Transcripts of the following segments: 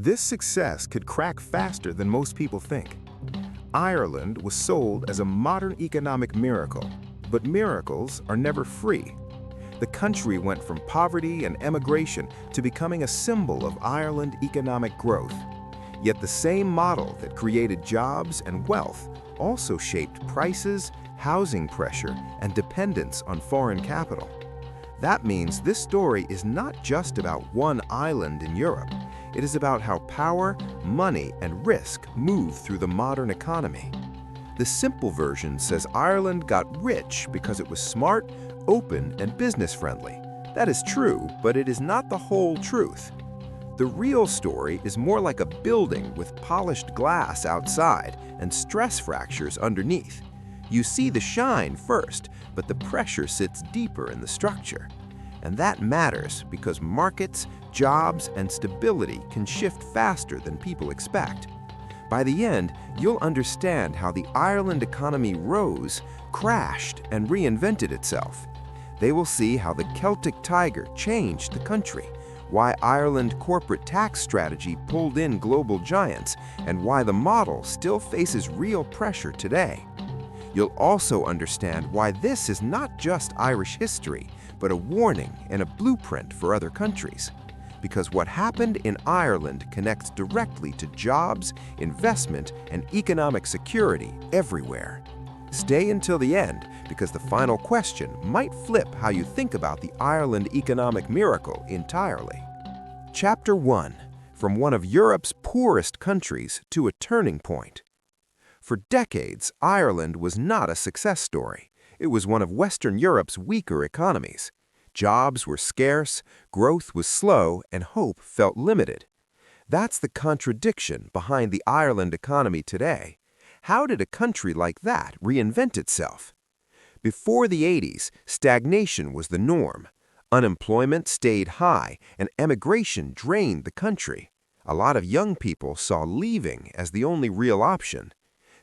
This success could crack faster than most people think. Ireland was sold as a modern economic miracle, but miracles are never free. The country went from poverty and emigration to becoming a symbol of Ireland economic growth. Yet the same model that created jobs and wealth also shaped prices, housing pressure, and dependence on foreign capital. That means this story is not just about one island in Europe. It is about how power, money, and risk move through the modern economy. The simple version says Ireland got rich because it was smart, open, and business-friendly. That is true, but it is not the whole truth. The real story is more like a building with polished glass outside and stress fractures underneath. You see the shine first, but the pressure sits deeper in the structure. And that matters because markets, jobs, and stability can shift faster than people expect. By the end, you'll understand how the Ireland economy rose, crashed, and reinvented itself. They will see how the Celtic Tiger changed the country, why Ireland's corporate tax strategy pulled in global giants, and why the model still faces real pressure today. You'll also understand why this is not just Irish history, but a warning and a blueprint for other countries. Because what happened in Ireland connects directly to jobs, investment, and economic security everywhere. Stay until the end, because the final question might flip how you think about the Ireland economic miracle entirely. Chapter 1. From one of Europe's poorest countries to a turning point. For decades, Ireland was not a success story. It was one of Western Europe's weaker economies. Jobs were scarce, growth was slow, and hope felt limited. That's the contradiction behind the Ireland economy today. How did a country like that reinvent itself? Before the 80s, stagnation was the norm. Unemployment stayed high, and emigration drained the country. A lot of young people saw leaving as the only real option.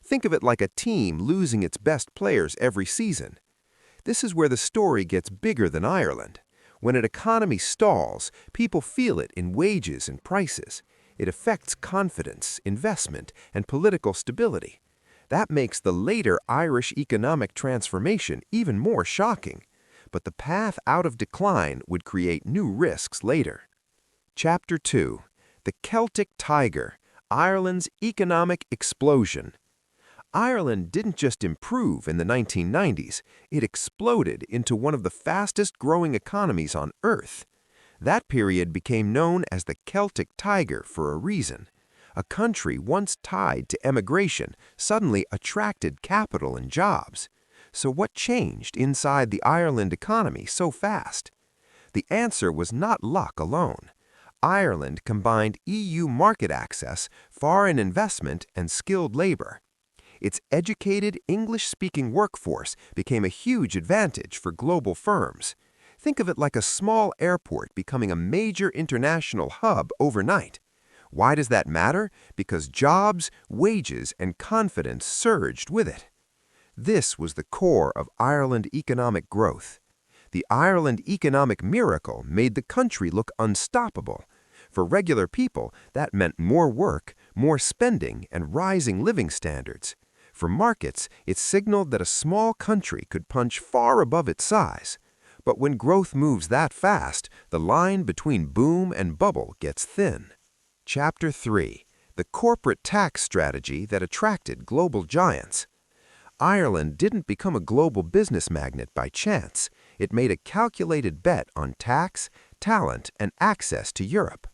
Think of it like a team losing its best players every season. This is where the story gets bigger than Ireland. When an economy stalls, people feel it in wages and prices. It affects confidence, investment, and political stability. That makes the later Irish economic transformation even more shocking. But the path out of decline would create new risks later. Chapter 2. The Celtic Tiger, Ireland's Economic Explosion. Ireland didn't just improve in the 1990s, it exploded into one of the fastest-growing economies on Earth. That period became known as the Celtic Tiger for a reason. A country once tied to emigration suddenly attracted capital and jobs. So what changed inside the Ireland economy so fast? The answer was not luck alone. Ireland combined EU market access, foreign investment, and skilled labor. Its educated, English-speaking workforce became a huge advantage for global firms. Think of it like a small airport becoming a major international hub overnight. Why does that matter? Because jobs, wages, and confidence surged with it. This was the core of Ireland economic growth. The Ireland economic miracle made the country look unstoppable. For regular people, that meant more work, more spending, and rising living standards. For markets, it signaled that a small country could punch far above its size. But when growth moves that fast, the line between boom and bubble gets thin. Chapter 3. The Corporate Tax Strategy That Attracted Global Giants. Ireland didn't become a global business magnet by chance. It made a calculated bet on tax, talent, and access to Europe.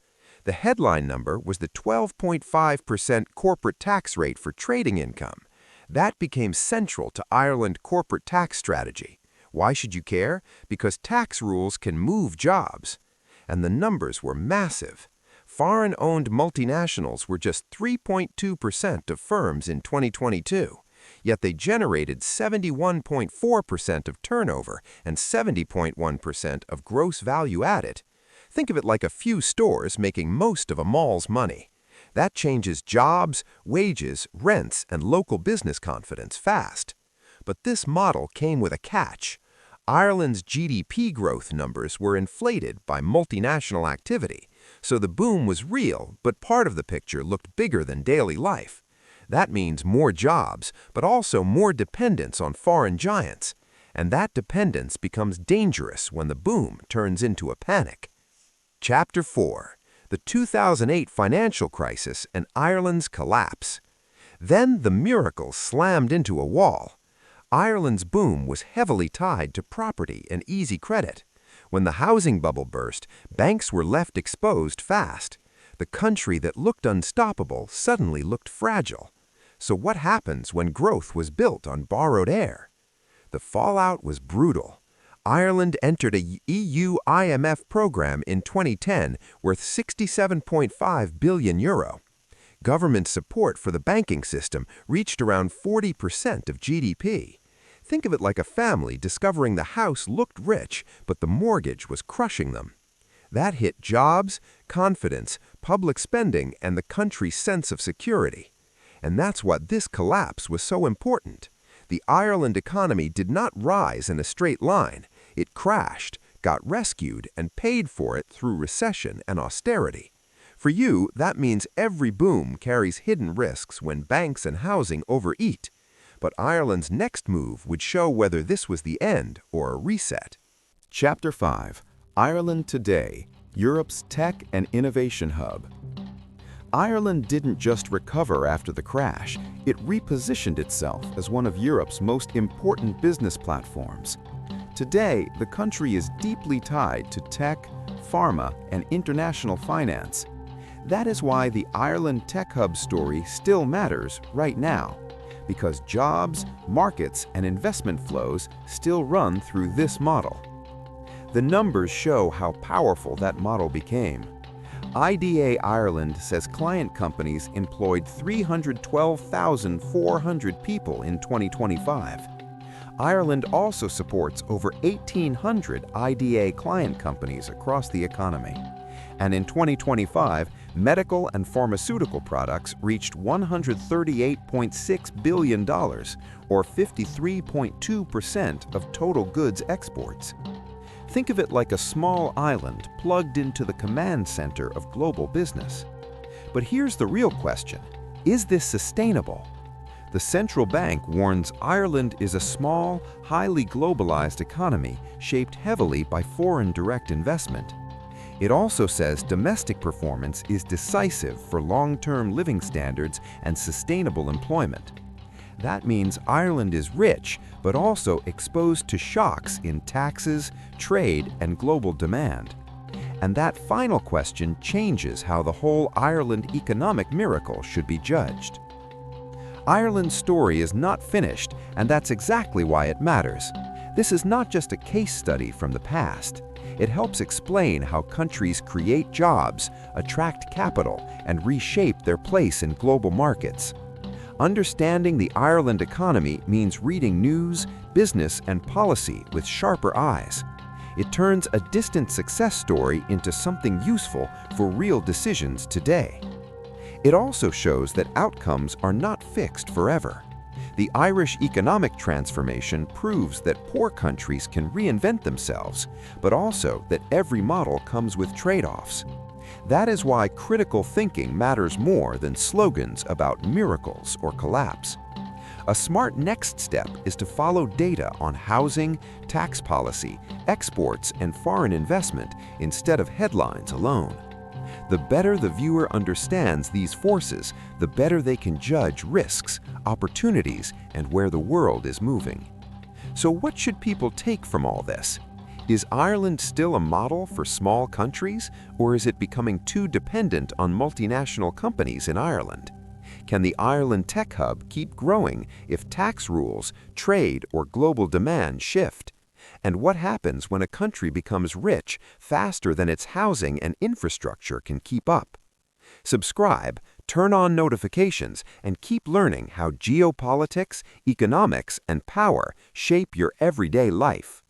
The headline number was the 12.5% corporate tax rate for trading income. That became central to Ireland's corporate tax strategy. Why should you care? Because tax rules can move jobs. And the numbers were massive. Foreign-owned multinationals were just 3.2% of firms in 2022, yet they generated 71.4% of turnover and 70.1% of gross value added. Think of it like a few stores making most of a mall's money. That changes jobs, wages, rents, and local business confidence fast. But this model came with a catch. Ireland's GDP growth numbers were inflated by multinational activity, So the boom was real, but part of the picture looked bigger than daily life. That means more jobs, but also more dependence on foreign giants. And that dependence becomes dangerous when the boom turns into a panic. Chapter 4. The 2008 Financial Crisis and Ireland's Collapse. Then the miracle slammed into a wall. Ireland's boom was heavily tied to property and easy credit. When the housing bubble burst, banks were left exposed fast. The country that looked unstoppable suddenly looked fragile. So what happens when growth was built on borrowed air? The fallout was brutal. Ireland entered a EU IMF program in 2010 worth €67.5 billion. Government support for the banking system reached around 40% of GDP. Think of it like a family discovering the house looked rich, but the mortgage was crushing them. That hit jobs, confidence, public spending, and the country's sense of security. And that's what this collapse was so important. The Ireland economy did not rise in a straight line. It crashed, got rescued, and paid for it through recession and austerity. For you, that means every boom carries hidden risks when banks and housing overeat. But Ireland's next move would show whether this was the end or a reset. Chapter 5. Ireland Today, Europe's Tech and Innovation Hub. Ireland didn't just recover after the crash, it repositioned itself as one of Europe's most important business platforms. Today, the country is deeply tied to tech, pharma, and international finance. That is why the Ireland Tech Hub story still matters right now, because jobs, markets, and investment flows still run through this model. The numbers show how powerful that model became. IDA Ireland says client companies employed 312,400 people in 2025. Ireland also supports over 1,800 IDA client companies across the economy. And in 2025, medical and pharmaceutical products reached $138.6 billion, or 53.2% of total goods exports. Think of it like a small island plugged into the command center of global business. But here's the real question. Is this sustainable? The central bank warns Ireland is a small, highly globalized economy shaped heavily by foreign direct investment. It also says domestic performance is decisive for long-term living standards and sustainable employment. That means Ireland is rich, but also exposed to shocks in taxes, trade, and global demand. And that final question changes how the whole Ireland economic miracle should be judged. Ireland's story is not finished, and that's exactly why it matters. This is not just a case study from the past. It helps explain how countries create jobs, attract capital, and reshape their place in global markets. Understanding the Ireland economy means reading news, business, and policy with sharper eyes. It turns a distant success story into something useful for real decisions today. It also shows that outcomes are not fixed forever. The Irish economic transformation proves that poor countries can reinvent themselves, but also that every model comes with trade-offs. That is why critical thinking matters more than slogans about miracles or collapse. A smart next step is to follow data on housing, tax policy, exports, and foreign investment instead of headlines alone. The better the viewer understands these forces, the better they can judge risks, opportunities, and where the world is moving. So what should people take from all this? Is Ireland still a model for small countries, or is it becoming too dependent on multinational companies in Ireland? Can the Ireland Tech Hub keep growing if tax rules, trade, or global demand shift? And what happens when a country becomes rich faster than its housing and infrastructure can keep up? Subscribe, turn on notifications, and keep learning how geopolitics, economics, and power shape your everyday life.